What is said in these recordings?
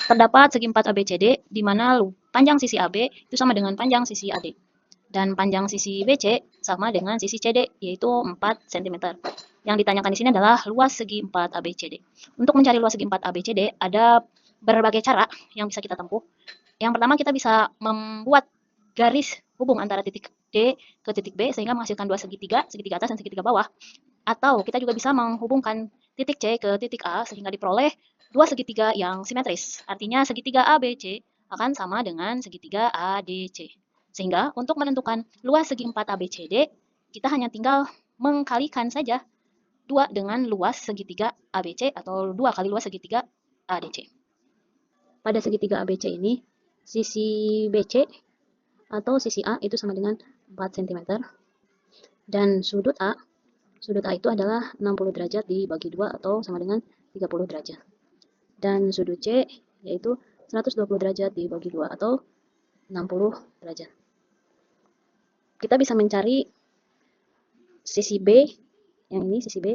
Terdapat segi 4 ABCD di mana panjang sisi AB itu sama dengan panjang sisi AD. Dan panjang sisi BC sama dengan sisi CD, yaitu 4 cm. Yang ditanyakan di sini adalah luas segi 4 ABCD. Untuk mencari luas segi 4 ABCD, ada berbagai cara yang bisa kita tempuh. Yang pertama, kita bisa membuat garis hubung antara titik D ke titik B sehingga menghasilkan dua segitiga atas dan segitiga bawah. Atau kita juga bisa menghubungkan titik C ke titik A sehingga diperoleh dua segitiga yang simetris. Artinya segitiga ABC akan sama dengan segitiga ADC. Sehingga untuk menentukan luas segi 4 ABCD, kita hanya tinggal mengkalikan saja 2 dengan luas segitiga ABC atau 2 kali luas segitiga ADC. Pada segitiga ABC ini, sisi BC atau sisi A itu sama dengan 4 cm. Dan sudut A itu adalah 60 derajat dibagi 2 atau sama dengan 30 derajat. Dan sudut C yaitu 120 derajat dibagi 2 atau 60 derajat. Kita bisa mencari sisi B, yang ini sisi B,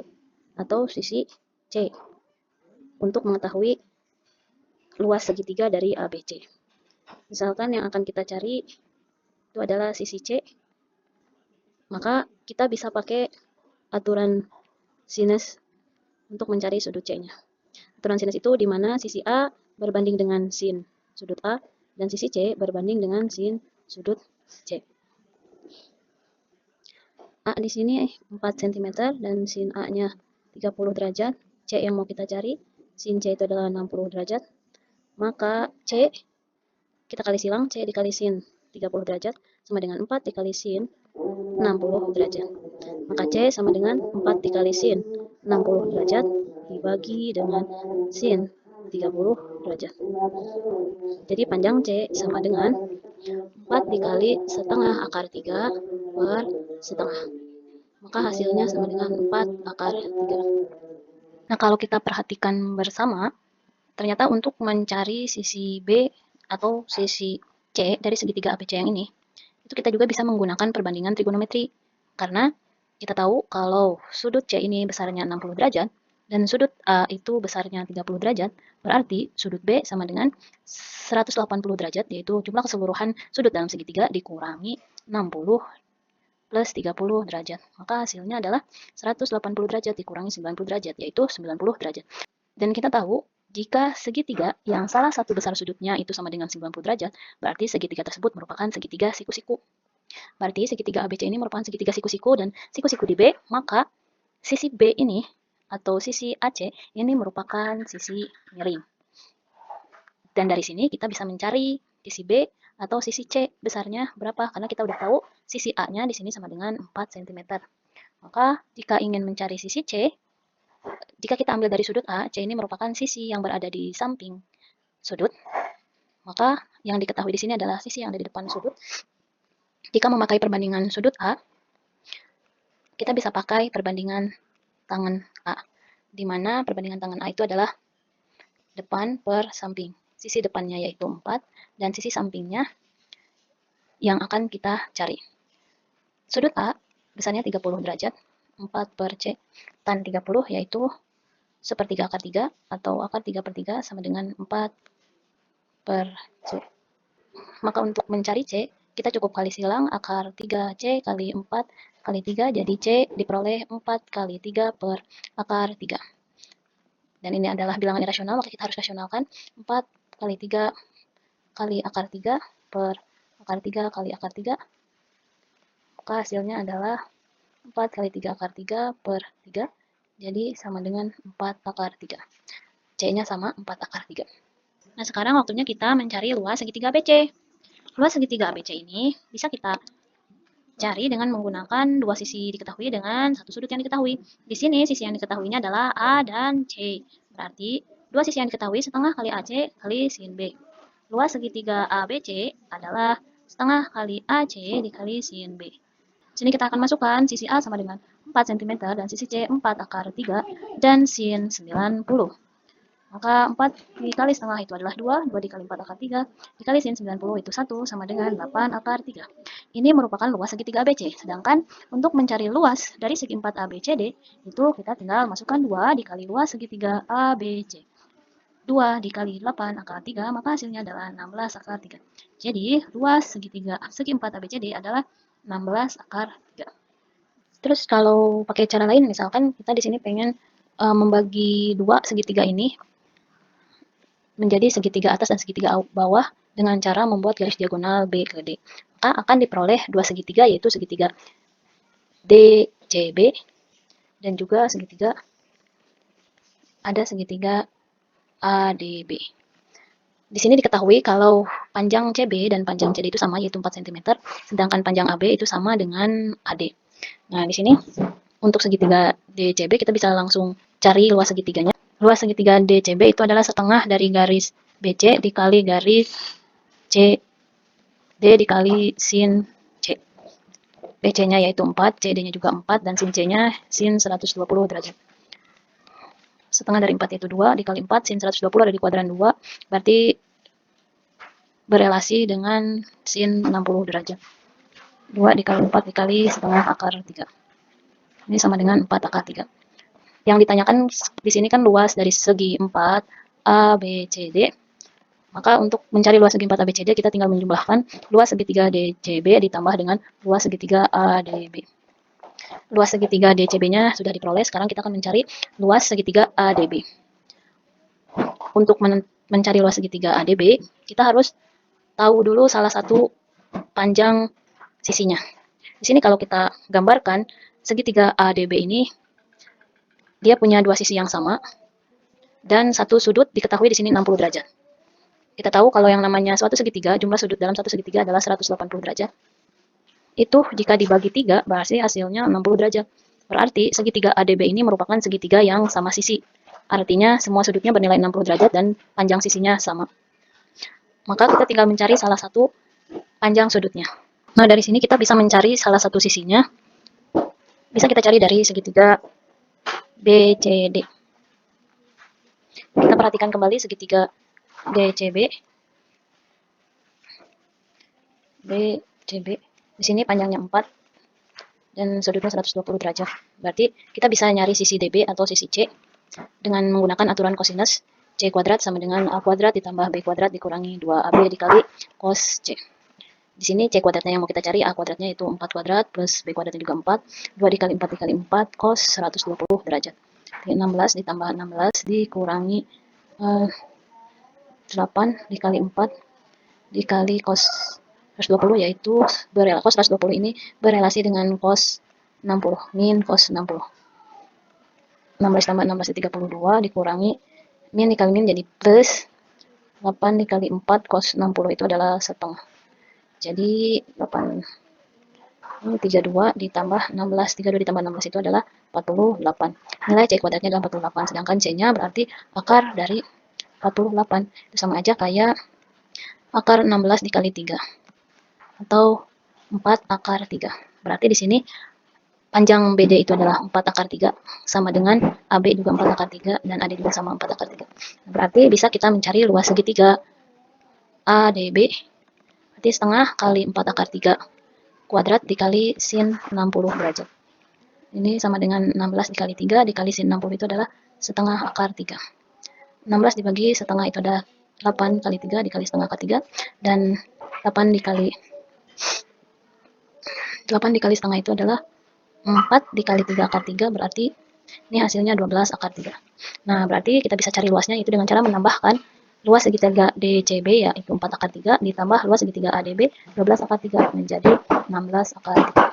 atau sisi C untuk mengetahui luas segitiga dari ABC. Misalkan yang akan kita cari itu adalah sisi C, maka kita bisa pakai aturan sinus untuk mencari sudut C-nya. Aturan sinus itu di mana sisi A berbanding dengan sin sudut A dan sisi C berbanding dengan sin sudut C. A di sini 4 cm dan sin A-nya 30 derajat. C yang mau kita cari, sin C itu adalah 60 derajat. Maka C kita kali silang, C dikali sin 30 derajat sama dengan 4 dikali sin 60 derajat. Maka C sama dengan 4 dikali sin 60 derajat dibagi dengan sin 30 derajat. Jadi panjang C sama dengan 4 dikali setengah akar 3 per setengah. Maka hasilnya sama dengan 4 akar 3. Nah, kalau kita perhatikan bersama, ternyata untuk mencari sisi B atau sisi C dari segitiga ABC yang ini, itu kita juga bisa menggunakan perbandingan trigonometri. Karena kita tahu kalau sudut C ini besarnya 60 derajat, dan sudut A itu besarnya 30 derajat, berarti sudut B sama dengan 180 derajat, yaitu jumlah keseluruhan sudut dalam segitiga dikurangi 60 plus 30 derajat. Maka hasilnya adalah 180 derajat dikurangi 90 derajat, yaitu 90 derajat. Dan kita tahu, jika segitiga yang salah satu besar sudutnya itu sama dengan 90 derajat, berarti segitiga tersebut merupakan segitiga siku-siku. Berarti segitiga ABC ini merupakan segitiga siku-siku dan siku-siku di B, maka sisi B ini atau sisi AC ini merupakan sisi miring. Dan dari sini kita bisa mencari sisi B atau sisi C besarnya berapa, karena kita udah tahu sisi A-nya di sini sama dengan 4 cm. Maka jika ingin mencari sisi C, jika kita ambil dari sudut A, C ini merupakan sisi yang berada di samping sudut, maka yang diketahui di sini adalah sisi yang ada di depan sudut. Jika memakai perbandingan sudut A, kita bisa pakai perbandingan tangan A, di mana perbandingan tangan A itu adalah depan per samping. Sisi depannya yaitu 4, dan sisi sampingnya yang akan kita cari. Sudut A besarnya 30 derajat, 4 per C tan 30 yaitu sepertiga akar 3 atau akar 3 per 3 sama dengan 4 per C. Maka untuk mencari C, kita cukup kali silang akar 3C kali 4 kali 3, jadi C diperoleh 4 kali 3 per akar 3. Dan ini adalah bilangan irasional, maka kita harus rasionalkan 4 kali 3 kali akar 3 per akar 3 kali akar 3. Maka hasilnya adalah 4 kali 3 akar 3 per 3, jadi sama dengan 4 akar 3. C-nya sama 4 akar 3. Nah, sekarang waktunya kita mencari luas segitiga ABC. Luas segitiga ABC ini bisa kita cari dengan menggunakan dua sisi diketahui dengan satu sudut yang diketahui. Di sini sisi yang diketahuinya adalah A dan C. Berarti dua sisi yang diketahui setengah kali AC kali sin B. Luas segitiga ABC adalah setengah kali AC dikali sin B. Sini kita akan masukkan sisi A sama dengan 4 cm dan sisi C 4 akar 3 dan sin 90. Maka 4 dikali setengah itu adalah 2, 2 dikali 4 akar 3, dikali sin 90 itu 1 sama dengan 8 akar 3. Ini merupakan luas segitiga ABC. Sedangkan untuk mencari luas dari segi 4 ABCD, itu kita tinggal masukkan 2 dikali luas segitiga ABC. 2 dikali 8 akar 3, maka hasilnya adalah 16 akar 3. Jadi, luas segi 4 ABCD adalah 16 akar 3. Terus kalau pakai cara lain, misalkan kita di sini pengen membagi 2 segitiga ini menjadi segitiga atas dan segitiga bawah dengan cara membuat garis diagonal B ke D. Maka akan diperoleh 2 segitiga, yaitu segitiga DCB dan juga ada segitiga ADB. Di sini diketahui kalau panjang CB dan panjang CD itu sama, yaitu 4 cm, sedangkan panjang AB itu sama dengan AD. Nah, di sini untuk segitiga DCB kita bisa langsung cari luas segitiganya. Luas segitiga DCB itu adalah setengah dari garis BC dikali garis CD dikali sin C. BC-nya yaitu 4, CD-nya juga 4, dan sin C-nya sin 120 derajat. Setengah dari 4 yaitu 2, dikali 4, sin 120 ada di kuadran 2, berarti berelasi dengan sin 60 derajat. 2 dikali 4 dikali setengah akar 3. Ini sama dengan 4 akar 3. Yang ditanyakan di sini kan luas dari segi 4 ABCD. Maka untuk mencari luas segi 4 ABCD kita tinggal menjumlahkan luas segitiga DCB ditambah dengan luas segitiga ADB. Luas segitiga DCB-nya sudah diperoleh, sekarang kita akan mencari luas segitiga ADB. Untuk mencari luas segitiga ADB, kita harus tahu dulu salah satu panjang sisinya. Di sini kalau kita gambarkan segitiga ADB ini, dia punya dua sisi yang sama, dan satu sudut diketahui di sini 60 derajat. Kita tahu kalau yang namanya suatu segitiga, jumlah sudut dalam satu segitiga adalah 180 derajat. Itu jika dibagi 3, berarti hasilnya 60 derajat. Berarti segitiga ADB ini merupakan segitiga yang sama sisi. Artinya semua sudutnya bernilai 60 derajat dan panjang sisinya sama. Maka kita tinggal mencari salah satu panjang sudutnya. Nah, dari sini kita bisa mencari salah satu sisinya. Bisa kita cari dari segitiga BCD. Kita perhatikan kembali segitiga DCB. BCB. Di sini panjangnya 4 dan sudutnya 120 derajat. Berarti kita bisa nyari sisi DB atau sisi C dengan menggunakan aturan kosinus. C kuadrat sama dengan A kuadrat ditambah B kuadrat dikurangi 2AB dikali cos C. Di sini C kuadratnya yang mau kita cari, A kuadratnya itu 4 kuadrat plus B kuadratnya juga 4. 2 dikali 4 dikali 4 cos 120 derajat. 16 ditambah 16 dikurangi 8 dikali 4 dikali cos 120, yaitu cos 120 ini berelasi dengan cos 60, min cos 60. 16 tambah 16 32 dikurangi min dikali min jadi plus 8 dikali 4 cos 60 itu adalah setengah. Jadi 8 ini 32 ditambah 16, 32 ditambah 16 itu adalah 48. Nilai C kuadratnya adalah 48, sedangkan C-nya berarti akar dari 48. Itu sama aja kayak akar 16 dikali 3 atau 4 akar 3. Berarti di sini panjang BD itu adalah 4 akar 3, sama dengan AB juga 4 akar 3, dan AD juga sama 4 akar 3. Berarti bisa kita mencari luas segitiga ADB, berarti setengah kali 4 akar 3 kuadrat dikali sin 60 derajat. Ini sama dengan 16 dikali 3 dikali sin 60 itu adalah setengah akar 3. 16 dibagi setengah itu adalah 8 kali 3 dikali setengah akar 3, dan 8 dikali setengah itu adalah 4 dikali 3 akar 3, berarti ini hasilnya 12 akar 3. Nah, berarti kita bisa cari luasnya itu dengan cara menambahkan luas segitiga DCB yaitu 4 akar 3 ditambah luas segitiga ADB 12 akar 3 menjadi 16 akar 3.